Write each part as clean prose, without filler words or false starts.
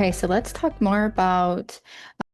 Okay, so let's talk more about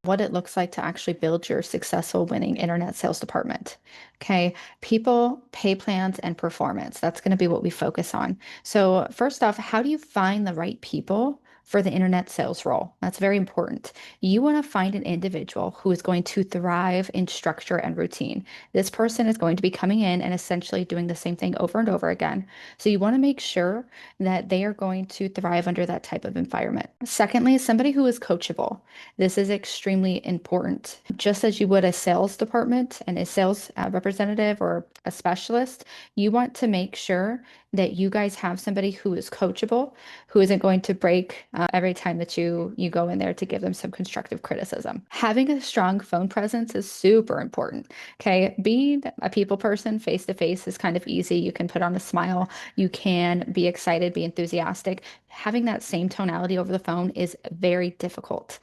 what it looks like to actually build your successful winning internet sales department. Okay, people, pay plans, and performance. That's going to be what we focus on. So, first off, how do you find the right people for the internet sales role? That's very important. You want to find an individual who is going to thrive in structure and routine. This person is going to be coming in and essentially doing the same thing over and over again. So, you want to make sure that they are going to thrive under that type of environment. Secondly, somebody who is coachable. This is extremely important. Just as you would a sales department and a sales representative or a specialist, you want to make sure that you guys have somebody who is coachable, who isn't going to break every time that you go in there to give them some constructive criticism. Having a strong phone presence is super important. Okay, being a people person face to face is kind of easy. You can put on a smile, you can be excited, be enthusiastic. Having that same tonality over the phone is very difficult.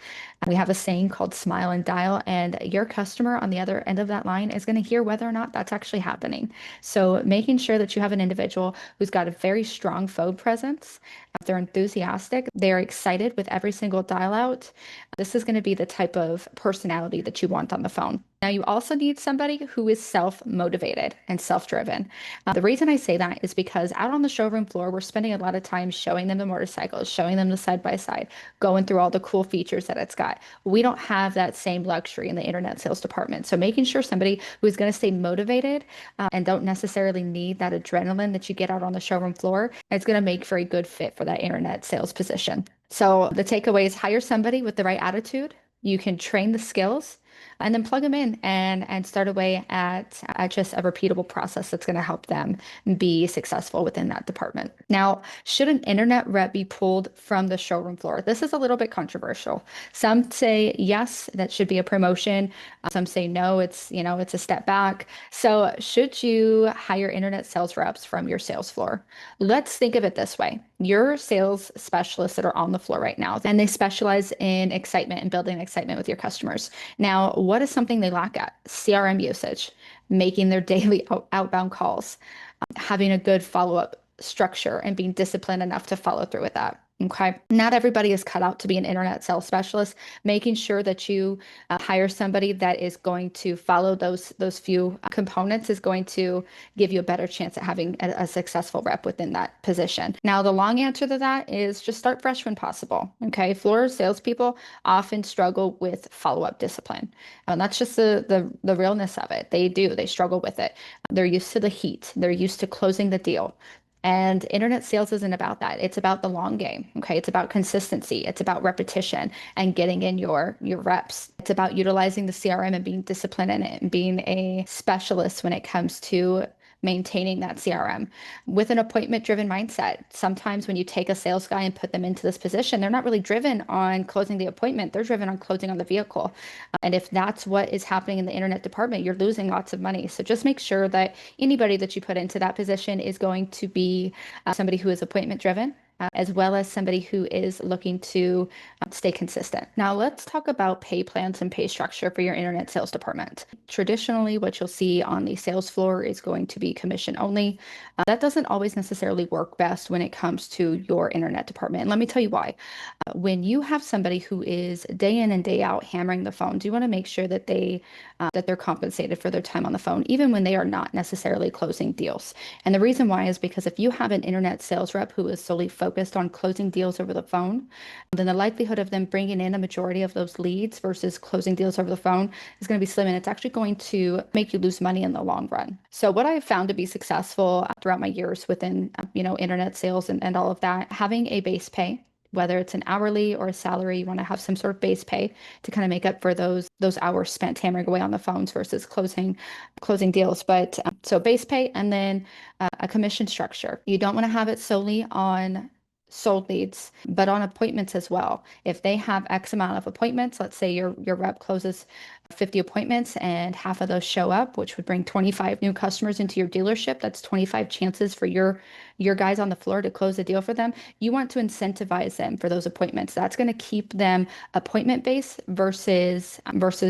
We have a saying called smile and dial, and your customer on the other end of that line is going to hear whether or not that's actually happening. So, making sure that you have an individual who's got a very strong phone presence, they're enthusiastic, they're excited with every single dial out. This is going to be the type of personality that you want on the phone. Now, you also need somebody who is self-motivated and self-driven. The reason I say that is because out on the showroom floor, we're spending a lot of time showing them the motorcycles, showing them the side-by-side, going through all the cool features that it's got. We don't have that same luxury in the internet sales department. So making sure somebody who's going to stay motivated and don't necessarily need that adrenaline that you get out on the showroom floor, it's going to make for a good fit for that internet sales position. So the takeaway is hire somebody with the right attitude. You can train the skills and then plug them in and start away at just a repeatable process that's going to help them be successful within that department. Now, should an internet rep be pulled from the showroom floor? This is a little bit controversial. Some say yes, that should be a promotion. Some say no, it's a step back. So, should you hire internet sales reps from your sales floor? Let's think of it this way. Your sales specialists that are on the floor right now, and they specialize in excitement and building excitement with your customers. Now, what is something they lack at? CRM usage, making their daily outbound calls, having a good follow-up structure and being disciplined enough to follow through with that. Okay. Not everybody is cut out to be an internet sales specialist. Making sure that you hire somebody that is going to follow those few components is going to give you a better chance at having a successful rep within that position. Now, the long answer to that is just start fresh when possible. Okay. Floor salespeople often struggle with follow-up discipline. And that's just the realness of it. They struggle with it. They're used to the heat. They're used to closing the deal. And internet sales isn't about that. It's about the long game. Okay. It's about consistency. It's about repetition and getting in your reps. It's about utilizing the CRM and being disciplined in it and being a specialist when it comes to maintaining that CRM with an appointment driven mindset. Sometimes when you take a sales guy and put them into this position, they're not really driven on closing the appointment. They're driven on closing on the vehicle. And if that's what is happening in the internet department, you're losing lots of money. So just make sure that anybody that you put into that position is going to be somebody who is appointment driven, as well as somebody who is looking to stay consistent. Now, let's talk about pay plans and pay structure for your internet sales department. Traditionally, what you'll see on the sales floor is going to be commission only. That doesn't always necessarily work best when it comes to your internet department. And let me tell you why. When you have somebody who is day in and day out hammering the phones, you want to make sure that they're compensated for their time on the phone, even when they are not necessarily closing deals. And the reason why is because if you have an internet sales rep who is solely focused on closing deals over the phone, then the likelihood of them bringing in a majority of those leads versus closing deals over the phone is going to be slim, and it's actually going to make you lose money in the long run. So what I've found to be successful throughout my years within, internet sales and all of that, having a base pay, whether it's an hourly or a salary, you want to have some sort of base pay to kind of make up for those hours spent hammering away on the phones versus closing deals. But so base pay and then a commission structure. You don't want to have it solely on sold leads, but on appointments as well. If they have X amount of appointments, let's say your rep closes 50 appointments and half of those show up, which would bring 25 new customers into your dealership. That's 25 chances for your your guys on the floor to close a deal for them, you want to incentivize them for those appointments. That's going to keep them appointment based versus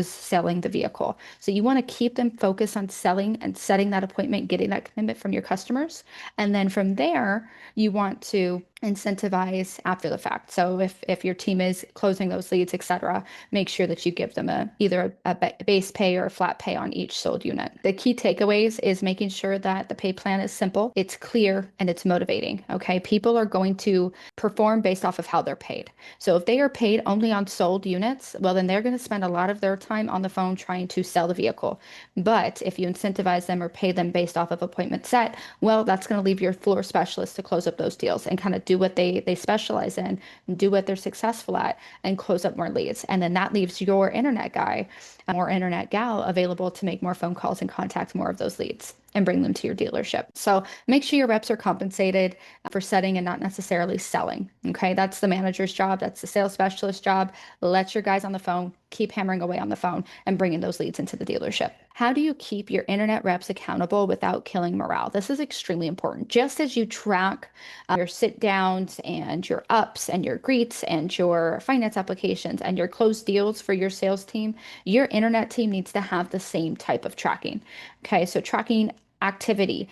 selling the vehicle. So you want to keep them focused on selling and setting that appointment, getting that commitment from your customers. And then from there, you want to incentivize after the fact. So if your team is closing those leads, etc., make sure that you give them either a base pay or a flat pay on each sold unit. The key takeaways is making sure that the pay plan is simple, it's clear, and it's motivating. Okay, people are going to perform based off of how they're paid. So if they are paid only on sold units, well, then they're going to spend a lot of their time on the phone trying to sell the vehicle. But if you incentivize them or pay them based off of appointment set, well, that's going to leave your floor specialist to close up those deals and kind of do what they specialize in, do what they're successful at, and close up more leads. And then that leaves your internet guy or internet gal available to make more phone calls and contact more of those leads and bring them to your dealership. So make sure your reps are compensated for setting and not necessarily selling. Okay, that's the manager's job. That's the sales specialist's job. Let your guys on the phone keep hammering away on the phone and bringing those leads into the dealership. How do you keep your internet reps accountable without killing morale? This is extremely important. Just as you track your sit downs and your ups and your greets and your finance applications and your closed deals for your sales team, your internet team needs to have the same type of tracking. Okay, so tracking activity,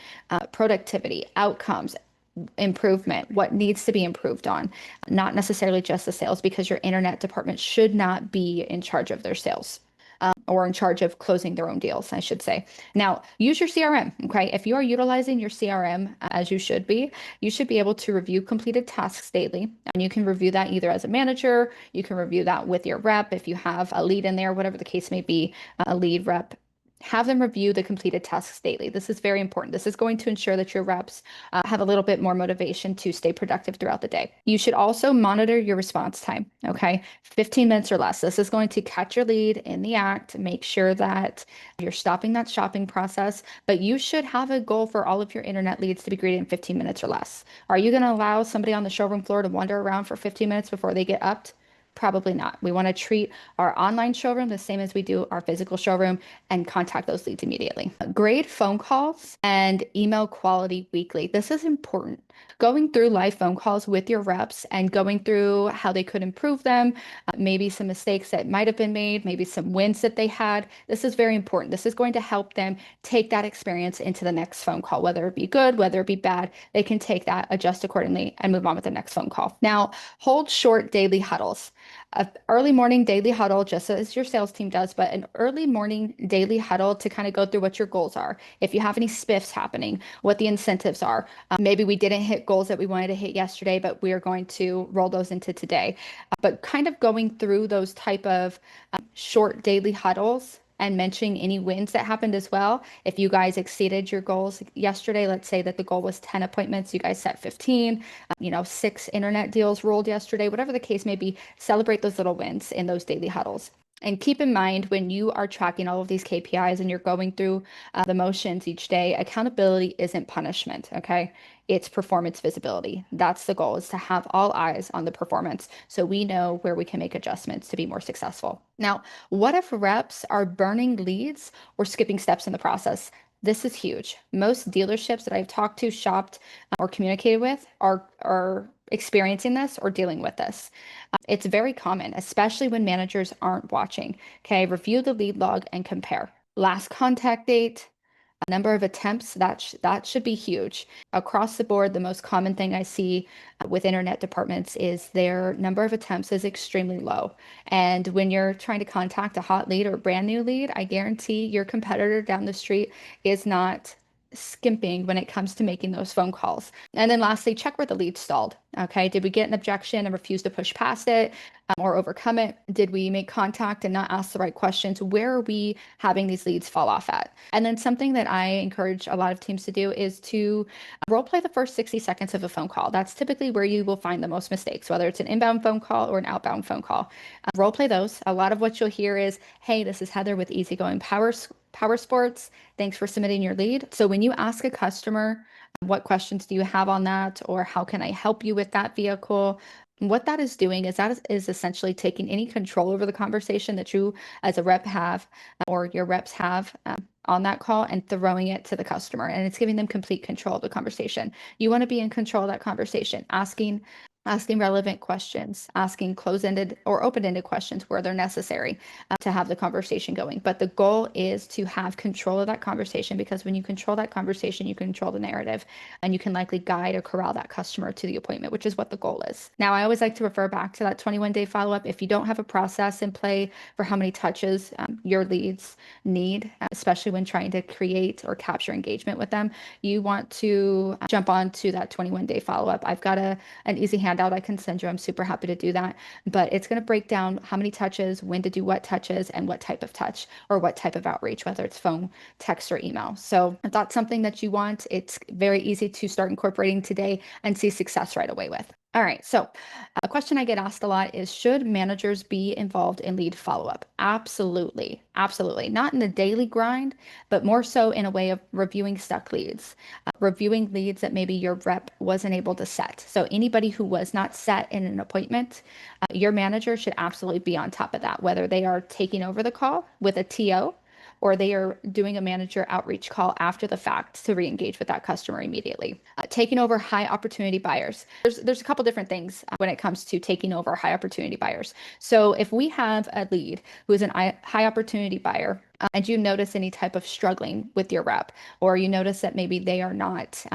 productivity, outcomes, improvement, what needs to be improved on, not necessarily just the sales, because your internet department should not be in charge of their sales. Or in charge of closing their own deals, I should say. Now, use your CRM, okay? If you are utilizing your CRM as you should be able to review completed tasks daily. And you can review that either as a manager, you can review that with your rep if you have a lead in there, whatever the case may be, a lead rep. Have them review the completed tasks daily. This is very important. This is going to ensure that your reps have a little bit more motivation to stay productive throughout the day. You should also monitor your response time, okay? 15 minutes or less. This is going to catch your lead in the act, make sure that you're stopping that shopping process, but you should have a goal for all of your internet leads to be greeted in 15 minutes or less. Are you going to allow somebody on the showroom floor to wander around for 15 minutes before they get upped? Probably not. We want to treat our online showroom the same as we do our physical showroom and contact those leads immediately. Grade phone calls and email quality weekly. This is important. Going through live phone calls with your reps and going through how they could improve them, maybe some mistakes that might have been made, maybe some wins that they had. This is very important. This is going to help them take that experience into the next phone call, whether it be good, whether it be bad. They can take that, adjust accordingly, and move on with the next phone call. Now, hold short daily huddles. An early morning daily huddle, just as your sales team does, but an early morning daily huddle to kind of go through what your goals are. If you have any spiffs happening, what the incentives are. Maybe we didn't hit goals that we wanted to hit yesterday, but we are going to roll those into today. But kind of going through those type of short daily huddles and mentioning any wins that happened as well. If you guys exceeded your goals yesterday, let's say that the goal was 10 appointments, you guys set 15, 6 internet deals rolled yesterday, whatever the case may be, celebrate those little wins in those daily huddles. And keep in mind when you are tracking all of these KPIs and you're going through the motions each day, accountability isn't punishment, okay? It's performance visibility. That's the goal, is to have all eyes on the performance so we know where we can make adjustments to be more successful. Now, what if reps are burning leads or skipping steps in the process? This is huge. Most dealerships that I've talked to, shopped, or communicated with are experiencing this or dealing with this. It's very common, especially when managers aren't watching. Okay, review the lead log and compare. Last contact date, number of attempts, that should be huge. Across the board, the most common thing I see with internet departments is their number of attempts is extremely low. And when you're trying to contact a hot lead or a brand new lead, I guarantee your competitor down the street is not skimping when it comes to making those phone calls. And then lastly, check where the lead stalled. Okay, did we get an objection and refuse to push past it or overcome it? Did we make contact and not ask the right questions? Where are we having these leads fall off at? And then something that I encourage a lot of teams to do is to role play the first 60 seconds of a phone call. That's typically where you will find the most mistakes, whether it's an inbound phone call or an outbound phone call. Role play those. A lot of what you'll hear is, hey, this is Heather with Easygoing Powersports. Thanks for submitting your lead. So when you ask a customer, what questions do you have on that? Or how can I help you with that vehicle? What that is doing is that is essentially taking any control over the conversation that you as a rep have or your reps have on that call and throwing it to the customer. And it's giving them complete control of the conversation. You want to be in control of that conversation, asking relevant questions, asking close-ended or open-ended questions where they're necessary to have the conversation going. But the goal is to have control of that conversation, because when you control that conversation, you control the narrative, and you can likely guide or corral that customer to the appointment, which is what the goal is. Now, I always like to refer back to that 21-day follow-up. If you don't have a process in play for how many touches your leads need, especially when trying to create or capture engagement with them, you want to jump on to that 21-day follow-up. I've got an easy handout I can send you. I'm super happy to do that. But it's going to break down how many touches, when to do what touches, and what type of touch or what type of outreach, whether it's phone, text, or email. So if that's something that you want, it's very easy to start incorporating today and see success right away with. All right, so a question I get asked a lot is, should managers be involved in lead follow-up? Absolutely, absolutely. Not in the daily grind, but more so in a way of reviewing stuck leads, reviewing leads that maybe your rep wasn't able to set. So anybody who was not set in an appointment, your manager should absolutely be on top of that, whether they are taking over the call with a TO, or they are doing a manager outreach call after the fact to re-engage with that customer immediately. Taking over high opportunity buyers. There's a couple different things when it comes to taking over high opportunity buyers. So if we have a lead who is a high opportunity buyer, and you notice any type of struggling with your rep, or you notice that maybe they're not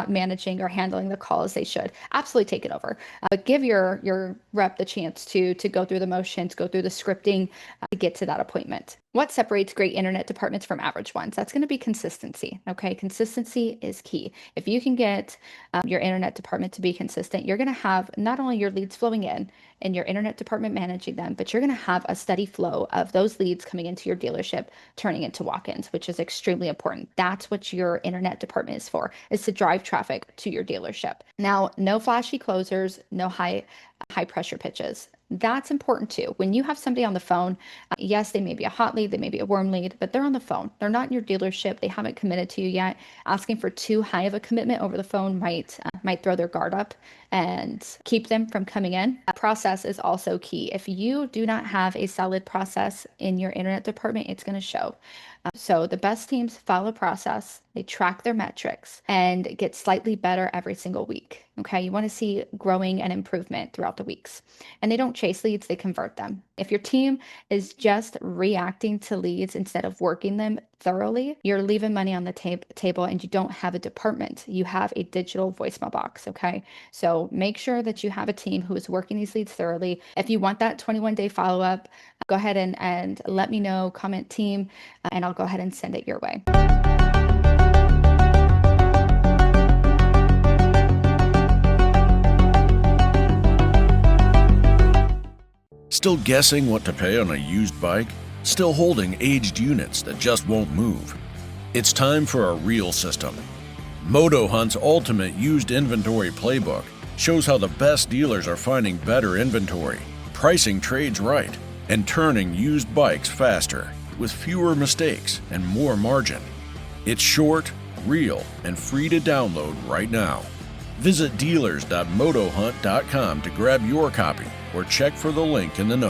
managing or handling the call as they should, absolutely take it over. But give your rep the chance to go through the motions, go through the scripting to get to that appointment. What separates great internet departments from average ones? That's going to be consistency. Okay, consistency is key. If you can get your internet department to be consistent, you're going to have not only your leads flowing in and your internet department managing them, but you're going to have a steady flow of those leads coming into your dealership, turning into walk-ins, which is extremely important. That's what your internet department is for, is to drive traffic to your dealership. Now, no flashy closers, no high pressure pitches. That's important too. When you have somebody on the phone, yes, they may be a hot lead, they may be a warm lead, but they're on the phone. They're not in your dealership. They haven't committed to you yet. Asking for too high of a commitment over the phone might throw their guard up and keep them from coming in. Process is also key. If you do not have a solid process in your internet department, it's going to show. So the best teams follow process, they track their metrics, and get slightly better every single week. Okay, you want to see growing and improvement throughout the weeks. And they don't chase leads, they convert them. If your team is just reacting to leads instead of working them thoroughly, you're leaving money on the table, and you don't have a department. You have a digital voicemail box, okay? So make sure that you have a team who is working these leads thoroughly. If you want that 21-day follow-up, go ahead and let me know, comment team, and I'll go ahead and send it your way. Still guessing what to pay on a used bike? Still holding aged units that just won't move? It's time for a real system. Moto Hunt's ultimate used inventory playbook shows how the best dealers are finding better inventory, pricing trades right, and turning used bikes faster with fewer mistakes and more margin. It's short, real, and free to download right now. Visit dealers.motohunt.com to grab your copy or check for the link in the notes.